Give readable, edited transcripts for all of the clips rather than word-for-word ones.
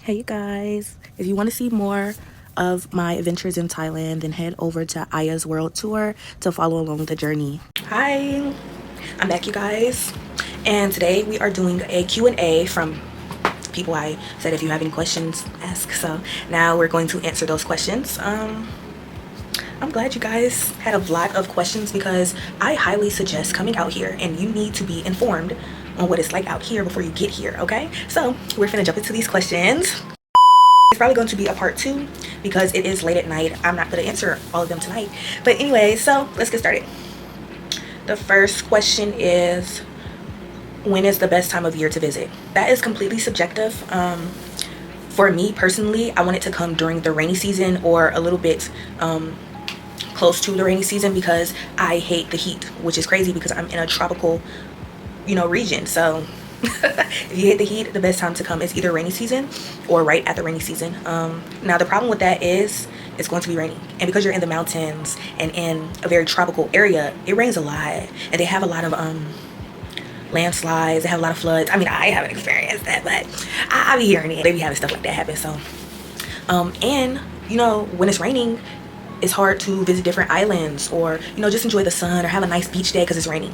Hey you guys, if you want to see more of my adventures in Thailand, then head over to Aya's World Tour to follow along the journey. Hi, I'm back you guys, and today we are doing a Q&A from people. I said if you have any questions, ask. So now we're going to answer those questions. I'm glad you guys had a lot of questions because I highly suggest coming out here, and you need to be informed on what it's like out here before you get here, okay? So we're gonna jump into these questions. It's probably going to be a part 2 because it is late at night. I'm not going to answer all of them tonight. But anyway, so let's get started. The first question is, when is the best time of year to visit? That is completely subjective. For me personally, I want it to come during the rainy season or a little bit close to the rainy season because I hate the heat, which is crazy because I'm in a tropical, region. So if you hate the heat, the best time to come is either rainy season or right at the rainy season. Now the problem with that is it's going to be raining, and because you're in the mountains and in a very tropical area, it rains a lot, and they have a lot of landslides. They have a lot of floods. I mean, I haven't experienced that, but I be hearing it. They be having stuff like that happen. So and when it's raining, it's hard to visit different islands or just enjoy the sun or have a nice beach day because it's raining.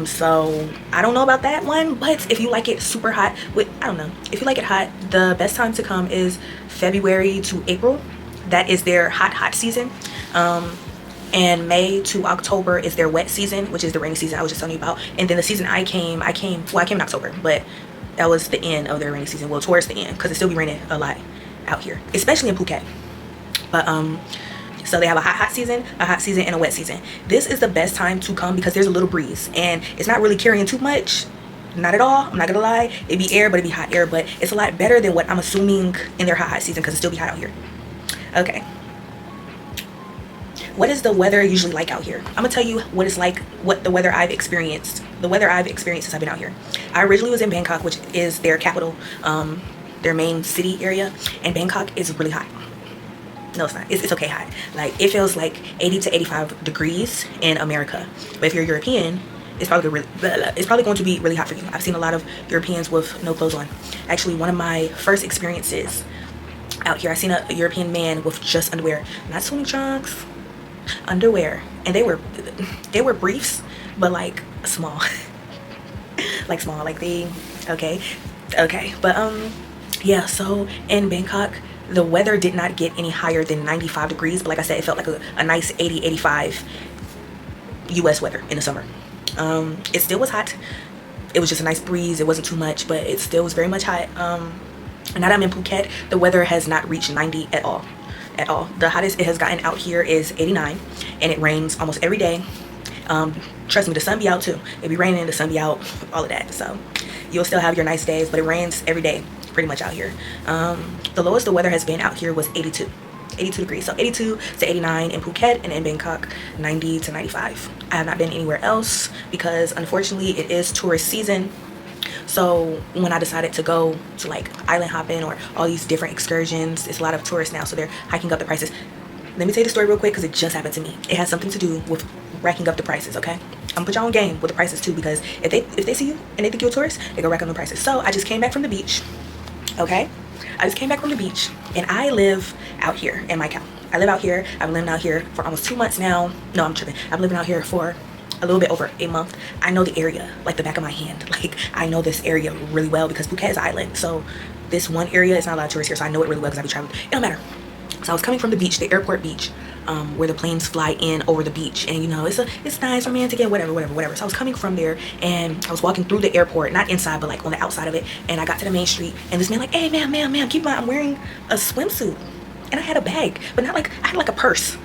So I don't know about that one, but if you like it super hot, if you like it hot, the best time to come is February to April. That is their hot season. And May to October is their wet season, which is the rainy season I was just telling you about. And then the season I came in October, but that was the end of their rainy season, well, towards the end, because it still be raining a lot out here, especially in Phuket. But so they have a hot season, and a wet season. This is the best time to come because there's a little breeze and it's not really carrying too much. Not at all. I'm not gonna lie. It'd be air, but it'd be hot air, but it's a lot better than what I'm assuming in their hot season because it still be hot out here. Okay. What is the weather usually like out here? I'm gonna tell you what it's like, what the weather I've experienced. The weather I've experienced since I've been out here. I originally was in Bangkok, which is their capital, their main city area, and Bangkok is really hot. No, it's not. It's okay hot. Like, it feels like 80 to 85 degrees in America. But if you're European, it's probably going to be really hot for you. I've seen a lot of Europeans with no clothes on. Actually, one of my first experiences out here, I seen a European man with just underwear, not swimming trunks, underwear, and they were briefs, but like small, okay. But yeah. So in Bangkok, the weather did not get any higher than 95 degrees, but like I said, it felt like a nice 80, 85 US weather in the summer. It still was hot. It was just a nice breeze. It wasn't too much, but it still was very much hot. Now that I'm in Phuket, the weather has not reached 90 at all. The hottest it has gotten out here is 89, and it rains almost every day. Trust me, the sun be out too. It be raining, the sun be out, all of that. So you'll still have your nice days, but it rains every day pretty much out here. The lowest the weather has been out here was 82 degrees. So 82 to 89 in Phuket, and in Bangkok 90 to 95. I have not been anywhere else because unfortunately it is tourist season. So when I decided to go to like island hopping or all these different excursions, it's a lot of tourists now, so they're hiking up the prices. Let me tell you the story real quick because it just happened to me. It has something to do with racking up the prices, okay? I'm gonna put y'all on game with the prices too, because if they see you and they think you're a tourist, they go rack up the prices. So I just came back from the beach, okay? I just came back from the beach, and I live out here in Macau. I live out here. I've lived out here for almost 2 months now. No, I'm tripping. I've lived out here for a little bit over a month. I know the area like the back of my hand. Like, I know this area really well because Phuket is an island. So this one area is not a lot of tourists here, so I know it really well because I've been traveling. It don't matter. So I was coming from the beach, the airport beach, where the planes fly in over the beach, and it's nice, romantic, and whatever. So I was coming from there, and I was walking through the airport, not inside, but like on the outside of it, and I got to the main street, and this man like, hey, ma'am, keep in mind, I'm wearing a swimsuit, and I had a bag, but not like, I had like a purse.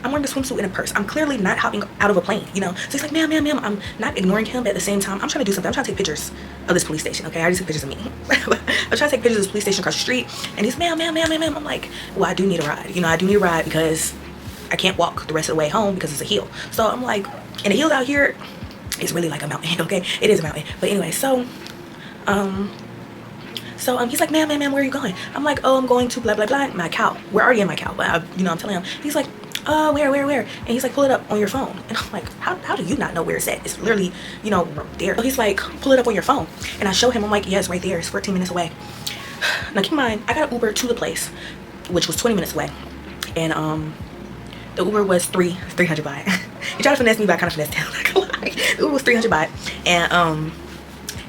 I'm wearing a swimsuit and a purse. I'm clearly not hopping out of a plane, So he's like, ma'am. I'm not ignoring him, but at the same time, I'm trying to do something. I'm trying to take pictures of this police station, okay? I already took pictures of me. I'm trying to take pictures of this police station across the street, and he's, ma'am. I'm like, well, I do need a ride. I do need a ride because I can't walk the rest of the way home because it's a hill. So I'm like, and the hills out here, it's really like a mountain, okay? It is a mountain. But anyway, so he's like, ma'am, where are you going? I'm like, oh, I'm going to blah, blah, blah, Macau. We're already in Macau, but I'm telling him. He's like, where? And he's like, pull it up on your phone. And I'm like, how do you not know where it's at? It's literally, there. So he's like, pull it up on your phone. And I show him, I'm like, yeah, it's right there. It's 14 minutes away. Now keep in mind, I got an Uber to the place, which was 20 minutes away, and the Uber was 300 baht. He tried to finesse me, but I kind of finessed him. Like, the Uber was 300 baht, and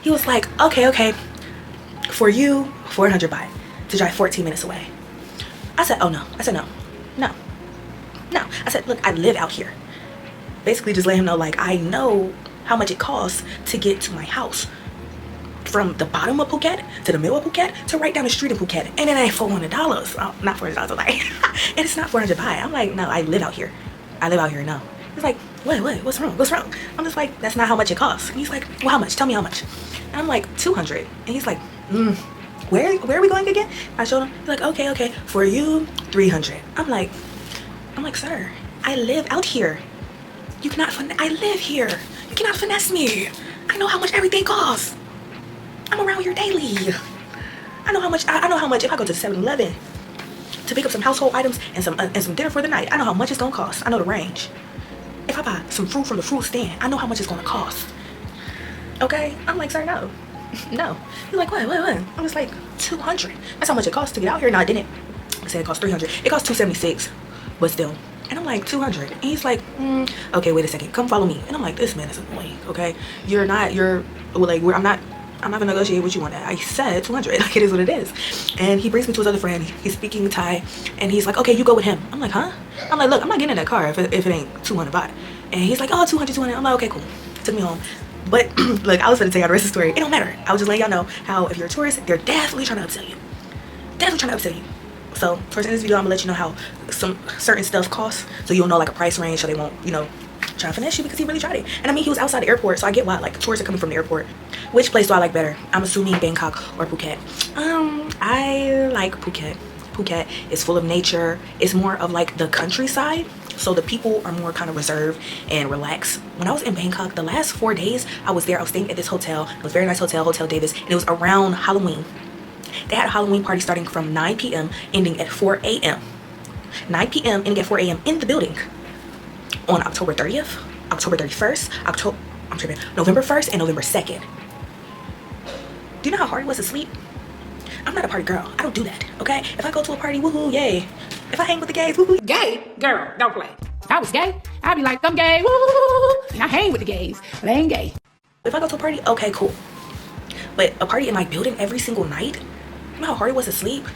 he was like, okay, for you, 400 baht to drive 14 minutes away. I said, oh no. I said, no. I said, look, I live out here. Basically just let him know, like, I know how much it costs to get to my house. From the bottom of Phuket to the middle of Phuket to right down the street in Phuket. And it ain't $400. Oh, not $400. I'm like, and it's not 400 baht. I'm like, no, I live out here. No. He's like, what's wrong? I'm just like, that's not how much it costs. And he's like, well, how much? Tell me how much. And I'm like, 200. And he's like, where are we going again? I showed him. He's like, okay, for you, 300. I'm like, sir, I live out here. I live here. You cannot finesse me. I know how much everything costs. I'm around here daily. I know how much if I go to 7-Eleven to pick up some household items and some dinner for the night, I know how much it's gonna cost. I know the range. If I buy some fruit from the fruit stand, I know how much it's gonna cost. Okay? I'm like, sir, no. He's like, what? I was like, 200. That's how much it costs to get out here. No, I didn't. I said it cost 300. It cost 276, but still. And I'm like, 200. And he's like, okay, wait a second. Come follow me. And I'm like, this man is annoying, okay? I'm not gonna negotiate with you on that. I said 200. Like, it is what it is. And he brings me to his other friend. He's speaking Thai, and he's like, okay, you go with him. I'm like, huh? I'm like, look, I'm not getting in that car if it ain't 200 baht. And he's like, oh, 200. I'm like, okay, cool. Took me home. But look, I was gonna tell y'all the rest of the story. It don't matter. I was just letting y'all know how if you're a tourist, they're definitely trying to upsell you. So first in this video, I'm gonna let you know how some certain stuff costs, so you'll know like a price range, so they won't, try to finesse you, because he really tried it. And I mean, he was outside the airport, so I get why, like, tourists are coming from the airport. Which place do I like better? I'm assuming Bangkok or Phuket. I like Phuket. Phuket is full of nature. It's more of like the countryside, so the people are more kind of reserved and relaxed. When I was in Bangkok, the last 4 days I was there, I was staying at this hotel. It was a very nice hotel, Hotel Davis, and it was around Halloween. They had a Halloween party starting from 9 p.m. ending at 4 a.m. 9 p.m. ending at 4 a.m. in the building on October 30th, October 31st, November 1st, and November 2nd. Do you know how hard it was to sleep? I'm not a party girl. I don't do that, okay? If I go to a party, woohoo, yay. If I hang with the gays, woohoo. Gay? Girl, don't play. If I was gay, I'd be like, I'm gay, woo, and I hang with the gays, but I ain't gay. If I go to a party, okay, cool. But a party in my building every single night, you know how hard it was to sleep?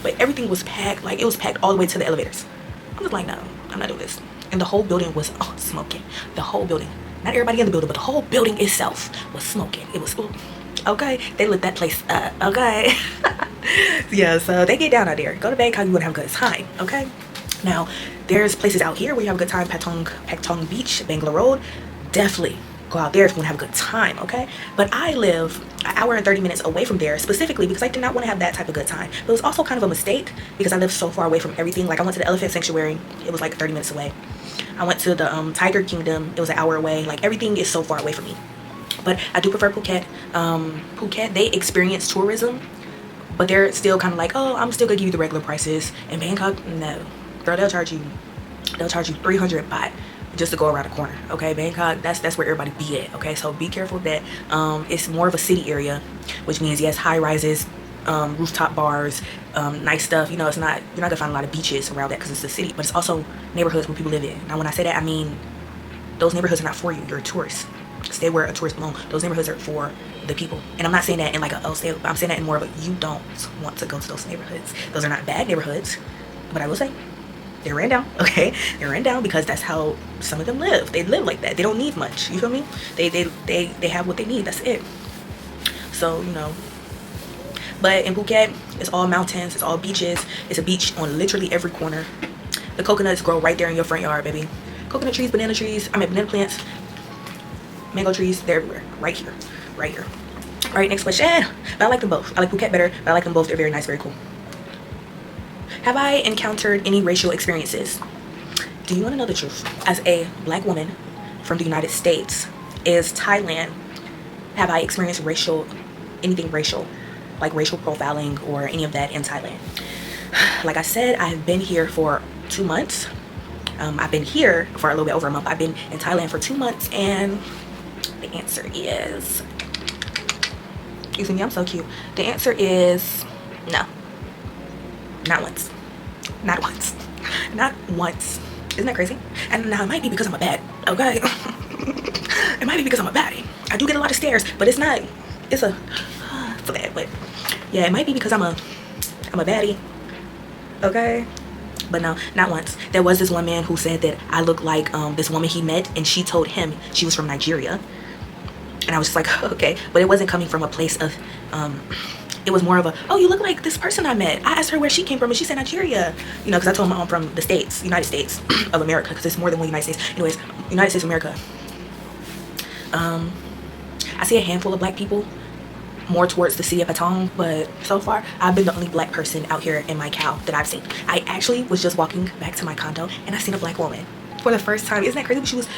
But everything was packed, like it was packed all the way to the elevators. I'm just like, no, I'm not doing this. And the whole building was smoking. The whole building. Not everybody in the building, but the whole building itself was smoking. It was, okay. They lit that place up, okay. Yeah, so they get down out there. Go to Bangkok, you want to have a good time, okay. Now, there's places out here where you have a good time. Patong Beach, Bangalore Road. Definitely go out there if you want to have a good time, okay. But I live an hour and 30 minutes away from there, specifically because I did not want to have that type of good time. But it was also kind of a mistake because I live so far away from everything. Like, I went to the elephant sanctuary. It was like 30 minutes away. I went to the Tiger Kingdom. It was an hour away. Like, everything is so far away from me. But I do prefer Phuket. Phuket, they experience tourism, but they're still kind of like, oh, I'm still gonna give you the regular prices. In Bangkok, no, girl, they'll charge you 300 baht just to go around the corner, okay. Bangkok, that's where everybody be at, okay. So be careful of that. It's more of a city area, which means yes, high rises, rooftop bars, nice stuff. It's not, you're not gonna find a lot of beaches around that because it's a city, but it's also neighborhoods where people live in. Now when I say that, I mean those neighborhoods are not for you. You're a tourist. Stay where a tourist belongs. Those neighborhoods are for the people. And I'm not saying that in like I'm saying that in more of a, you don't want to go to those neighborhoods. Those are not bad neighborhoods, but I will say they're ran down, okay. They're ran down because that's how some of them live. They live like that. They don't need much, you feel me. They have what they need, that's it. So but in Phuket, it's all mountains, it's all beaches. It's a beach on literally every corner. The coconuts grow right there in your front yard, baby. Coconut trees, banana plants, mango trees, they're everywhere. Right here. All right, next question. But I like them both. I like Phuket better, but I like them both. They're very nice, very cool. Have I encountered any racial experiences? Do you want to know the truth? As a black woman from the United States, is Thailand, have I experienced anything racial, like racial profiling or any of that in Thailand? Like I said, I've been here for 2 months. I've been here for a little bit over a month. I've been in Thailand for 2 months, and the answer is, excuse me, I'm so cute. The answer is No, not once. Not once. Not once. Isn't that crazy? And now it might be because I'm a bad, okay? It might be because I'm a baddie. I do get a lot of stares, but it's not, it's a, for that, but yeah, it might be because I'm a baddie, okay? But no, not once. There was this one man who said that I look like this woman he met, and she told him she was from Nigeria. And I was just like, okay. But it wasn't coming from a place of, it was more of a, oh, you look like this person I met. I asked her where she came from, and she said Nigeria. You know, because I told him I'm from the States, United States of America, because it's more than one United States. Anyways, United States of America. I see a handful of black people more towards the city of Patong, but so far I've been the only black person out here in my cow that I've seen. I actually was just walking back to my condo and I seen a black woman for the first time. Isn't that crazy? She was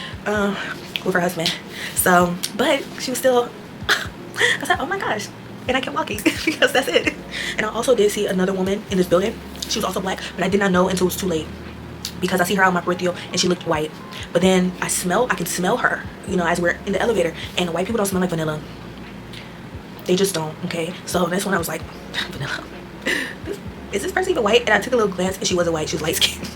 with her husband. So, but she was still, I said, oh my gosh. And I kept walking because that's it. And I also did see another woman in this building. She was also black, but I did not know until it was too late, because I see her out my peripheral and she looked white. But then I can smell her, you know, as we're in the elevator. And white people don't smell like vanilla. They just don't, okay? So that's when I was like, vanilla. Is this person even white? And I took a little glance and she wasn't white, she was light skinned.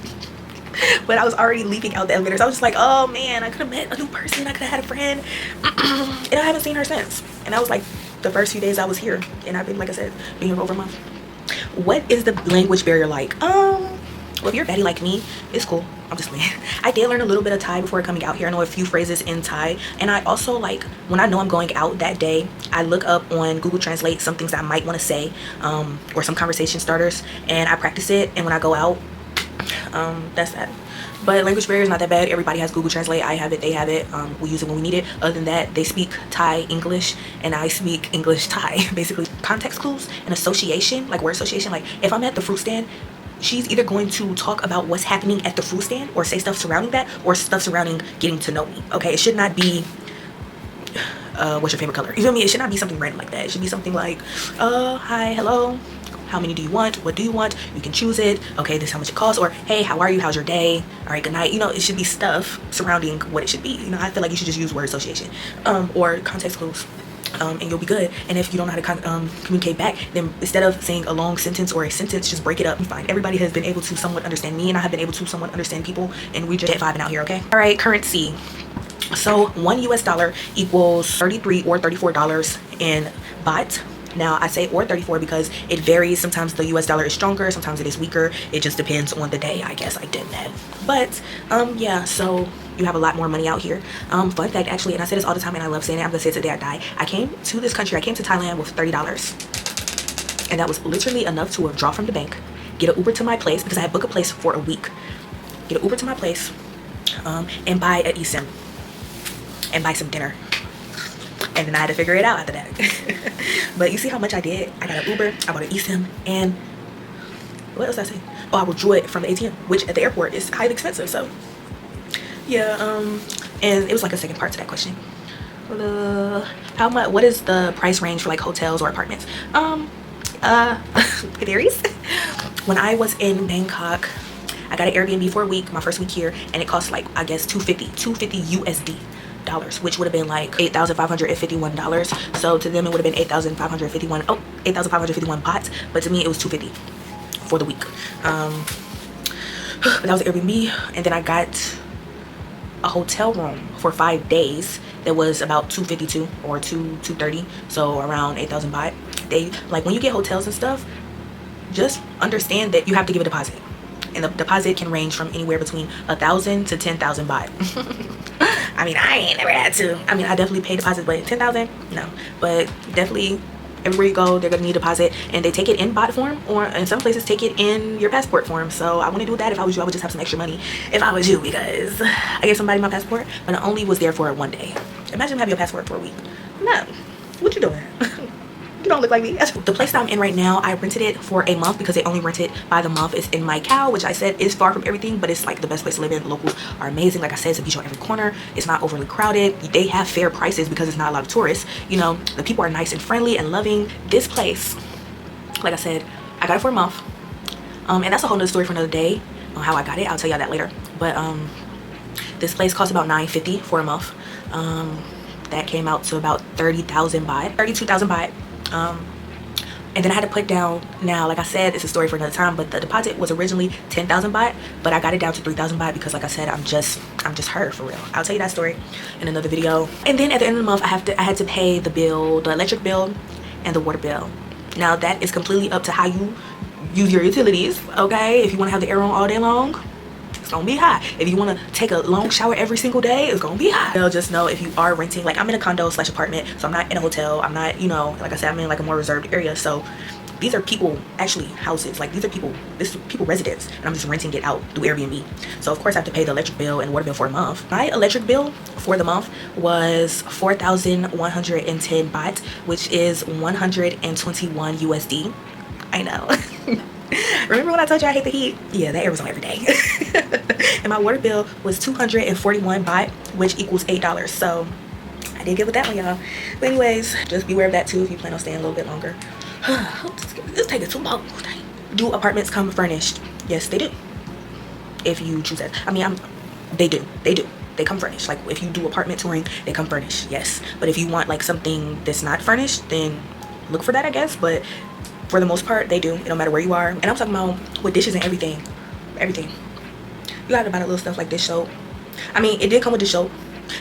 But I was already leaving out the elevator. So I was just like, oh man, I could have met a new person. I could have had a friend. And I haven't seen her since. And that was like the first few days I was here. And I've been, like I said, being here for over a month. What is the language barrier like? Well, if you're a baddie like me, it's cool. I'm just playing. I did learn a little bit of Thai before coming out here. I know a few phrases in Thai. And I also, like, when I know I'm going out that day, I look up on Google Translate some things that I might want to say, or some conversation starters, and I practice it. And when I go out, that's that. But language barrier is not that bad. Everybody has Google Translate. I have it, they have it. We use it when we need it. Other than that, they speak Thai English and I speak English Thai. Basically, context clues and association, like word association. Like if I'm at the fruit stand, she's either going to talk about what's happening at the fruit stand or say stuff surrounding that, or stuff surrounding getting to know me. Okay, it should not be what's your favorite color? You feel me? It should not be something random like that. It should be something like hi, hello, how many do you want, what do you want, you can choose it, okay, this is how much it costs, or hey, how are you, how's your day, all right, good night. You know, it should be stuff surrounding what it should be. You know, I feel like you should just use word association or context clues. And you'll be good. And if you don't know how to communicate back, then instead of saying a long sentence or a sentence, just break it up and fine. Everybody has been able to somewhat understand me, and I have been able to somewhat understand people, and we just vibing out here, okay? All right, currency. So $1 equals 33 or $34 in baht. Now I say or 34 because it varies. Sometimes the US dollar is stronger, sometimes it is weaker. It just depends on the day, I guess. I did that. But yeah, so you have a lot more money out here. Fun fact, actually, and I say this all the time and I love saying it, I'm gonna say it today I die. I came to this country, I came to Thailand with $30. And that was literally enough to withdraw from the bank, get an Uber to my place, because I had booked a place for a week. Get an Uber to my place, and buy an eSIM and buy some dinner. And then I had to figure it out after that. But you see how much I did? I got an Uber, I bought an eSIM, and what else did I say? Oh, I withdrew it from the ATM, which at the airport is highly expensive. So yeah, and it was like a second part to that question. How much? What is the price range for like hotels or apartments? It varies. When I was in Bangkok, I got an Airbnb for a week, my first week here, and it cost like, I guess, $250 USD. Which would have been like $8,551. So to them it would have been 8,551 baht, but to me it was $250 for the week. But that was Airbnb. And then I got a hotel room for 5 days that was about 252 or 230, so around 8,000 baht. They, like, when you get hotels and stuff, just understand that you have to give a deposit, and the deposit can range from anywhere between 1,000 to 10,000 baht. I mean, I ain't never had to. I mean, I definitely pay deposits, but 10,000, no. But definitely, everywhere you go, they're gonna need a deposit, and they take it in baht form, or in some places take it in your passport form. So I wouldn't do that. If I was you, I would just have some extra money if I was you, because I gave somebody my passport, but I only was there for 1 day. Imagine having your passport for a week. No, what you doing? You don't look like me. The place that I'm in right now, I rented it for a month because they only rent it by the month. It's in Macau, which I said is far from everything, but it's like the best place to live in. The locals are amazing. Like I said, it's a beach on every corner. It's not overly crowded. They have fair prices because it's not a lot of tourists. You know, the people are nice and friendly and loving. This place, like I said, I got it for a month. And that's a whole nother story for another day on how I got it. I'll tell y'all that later. But this place cost about $950 for a month. That came out to about 30,000 baht, 32,000 baht. And then I had to put down, now like I said, it's a story for another time, but the deposit was originally 10,000 baht, but I got it down to 3,000 baht because like I said, I'm just her for real. I'll tell you that story in another video. And then at the end of the month, I had to pay the bill, the electric bill and the water bill. Now that is completely up to how you use your utilities, okay? If you want to have the air on all day long, it's gonna be high. If you want to take a long shower every single day, it's gonna be high. They'll just know if you are renting, like I'm in a condo slash apartment, so I'm not in a hotel. I'm not, you know, like I said, I'm in like a more reserved area. So these are people, actually houses, like these are people, this is people residents, and I'm just renting it out through Airbnb. So of course I have to pay the electric bill and water bill for a month. My electric bill for the month was 4,110 baht, which is 121 USD. I know. Remember when I told you I hate the heat? Yeah, that air was on every day. And my water bill was 241 baht, which equals $8. So I did good with that one, y'all. But anyways, just beware of that too if you plan on staying a little bit longer. This taking too long. Do apartments come furnished? Yes, they do. If you choose that. I mean, they do. They come furnished. Like if you do apartment touring, they come furnished. Yes. But if you want like something that's not furnished, then look for that, I guess. But for the most part, they do. It don't matter where you are. And I'm talking about with dishes and everything. Everything. You gotta buy little stuff like dish soap. I mean, it did come with dish soap.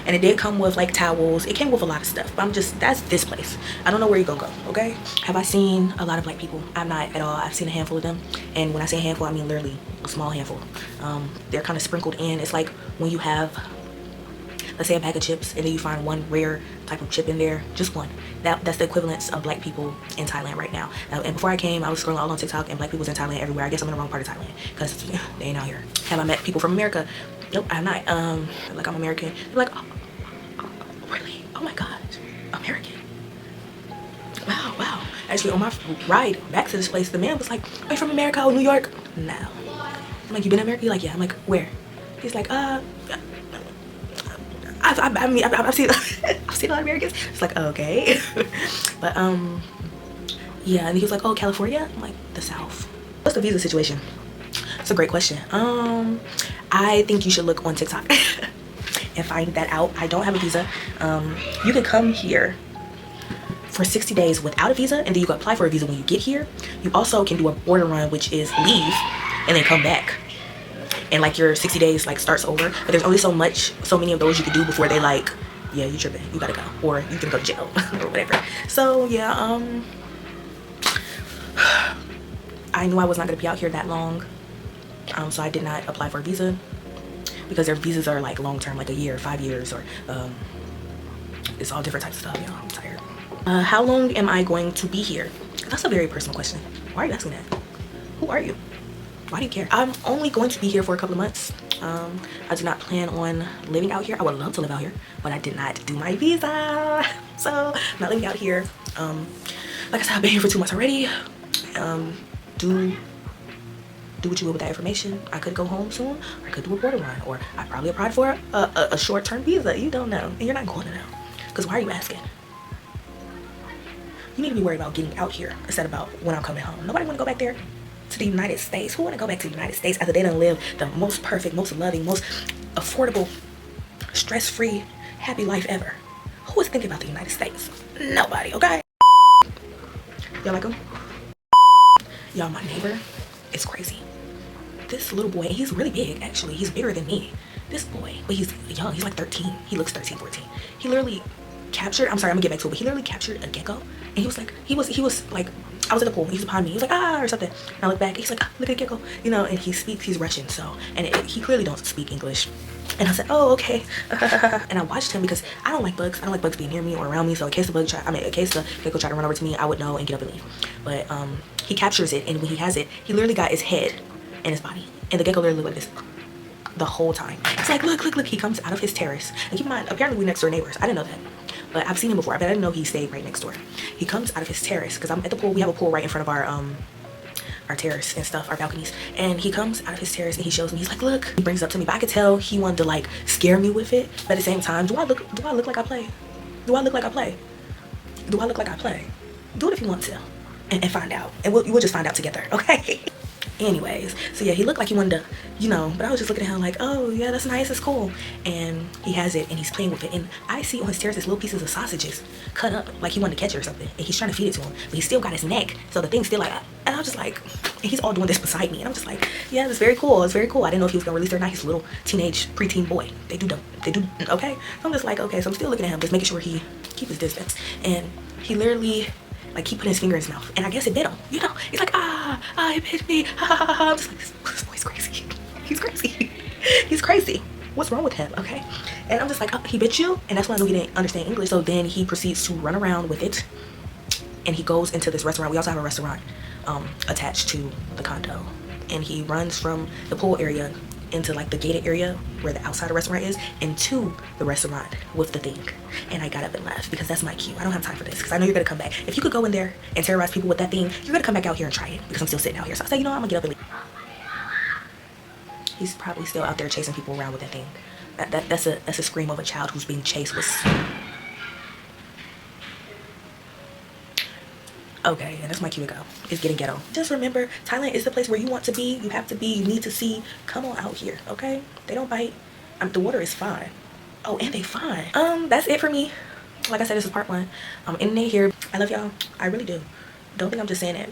And it did come with like towels. It came with a lot of stuff. But that's this place. I don't know where you're gonna go, okay? Have I seen a lot of black people? I'm not at all. I've seen a handful of them. And when I say handful, I mean literally a small handful. They're kind of sprinkled in. It's like when you have, let's say, a bag of chips, and then you find one rare type of chip in there, just one. That's the equivalence of black people in Thailand right now. And before I came, I was scrolling all on TikTok, and black people's in Thailand everywhere. I guess I'm in the wrong part of Thailand because they ain't out here. Have I met people from America? Nope, I'm not. Like I'm American. They're like, oh, really? Oh my gosh, American. Wow. Actually, on my ride back to this place, the man was like, are you from America or New York? No. I'm like, you been to America? He's like, yeah. I'm like, where? He's like, I've seen I've seen a lot of Americans. It's like, okay. But yeah, and he was like, oh, California? I'm like, the South. What's the visa situation? It's a great question. I think you should look on TikTok and find that out. I don't have a visa. You can come here for 60 days without a visa, and then you can apply for a visa when you get here. You also can do a border run, which is leave and then come back. And like your 60 days like starts over, but there's only so many of those you can do before they like, yeah, you tripping, you gotta go, or you can go to jail or whatever. So yeah, I knew I was not gonna be out here that long, so I did not apply for a visa because their visas are like long term, like a year, 5 years, or it's all different types of stuff. I'm tired. How long am I going to be here? That's a very personal question. Why are you asking that? Who are you? Why do you care? I'm only going to be here for a couple of months. I do not plan on living out here. I would love to live out here, but I did not do my visa. So I'm not living out here. Like I said, I've been here for 2 months already. Do what you will with that information. I could go home soon, or I could do a border run, or I probably applied for a short-term visa. You don't know, and you're not going to know. Because why are you asking? You need to be worried about getting out here instead about when I'm coming home. Nobody want to go back there to the United States. Who want to go back to the United States after they done live the most perfect, most loving, most affordable, stress-free, happy life ever? Who is thinking about the United States? Nobody, okay? Y'all like him? Y'all, my neighbor is crazy. This little boy, he's really big, actually. He's bigger than me. This boy, but he's young. He's like 13. He looks 13, 14. He literally captured, I'm sorry, I'm gonna get back to it, but he literally captured a gecko. And he was like, I was in the pool, he was behind me, he was like, ah, or something. And I look back, he's like, ah, look at the gecko, you know, and he speaks, he's Russian, so, and he clearly don't speak English. And I said, oh, okay. And I watched him because I don't like bugs. I don't like bugs being near me or around me. So in case the gecko tried to run over to me, I would know and get up and leave. But he captures it, and when he has it, he literally got his head and his body. And the gecko literally looked like this the whole time. It's like, look. He comes out of his terrace. And keep in mind, apparently we're next door neighbors. I didn't know that. But I've seen him before, but I didn't know he stayed right next door. He comes out of his terrace, because I'm at the pool. We have a pool right in front of our terrace and stuff, our balconies. And he comes out of his terrace and he shows me. He's like, look. He brings it up to me, but I could tell he wanted to like scare me with it. But at the same time, do I look like I play? Do I look like I play? Do it if you want to, and find out. And we'll just find out together, okay? Anyways, so yeah, he looked like he wanted to, you know, but I was just looking at him like, oh yeah, that's nice, it's cool. And he has it and he's playing with it, and I see on his terrace little pieces of sausages cut up like he wanted to catch it or something, and he's trying to feed it to him, but he's still got his neck, so the thing's still like, and I was just like, and he's all doing this beside me, and I'm just like, yeah, it's very cool, it's very cool. I didn't know if he was gonna release it or not. He's a little teenage preteen boy. They do okay. So I'm just like, okay, so I'm still looking at him, just making sure he keep his distance, and he literally, like, he put his finger in his mouth, and I guess it bit him, you know. He's like, it bit me, ha ha ha. I'm just like, this boy's crazy. He's crazy. He's crazy. What's wrong with him? Okay. And I'm just like, oh, he bit you? And that's when I knew he didn't understand English. So then he proceeds to run around with it, and he goes into this restaurant. We also have a restaurant attached to the condo, and he runs from the pool area into like the gated area where the outside of the restaurant is, into the restaurant with the thing. And I got up and left because that's my cue. I don't have time for this because I know you're gonna come back. If you could go in there and terrorize people with that thing, you're gonna come back out here and try it, because I'm still sitting out here. So I say, you know what, I'm gonna get up and leave. He's probably still out there chasing people around with that thing. That's a scream of a child who's being chased with. Okay, and that's my cue to go. It's getting ghetto. Just remember, Thailand is the place where you want to be. You have to be. You need to see. Come on out here, okay? They don't bite. The water is fine. Oh, and they fine. That's it for me. Like I said, this is part one. I'm ending it here. I love y'all. I really do. Don't think I'm just saying it.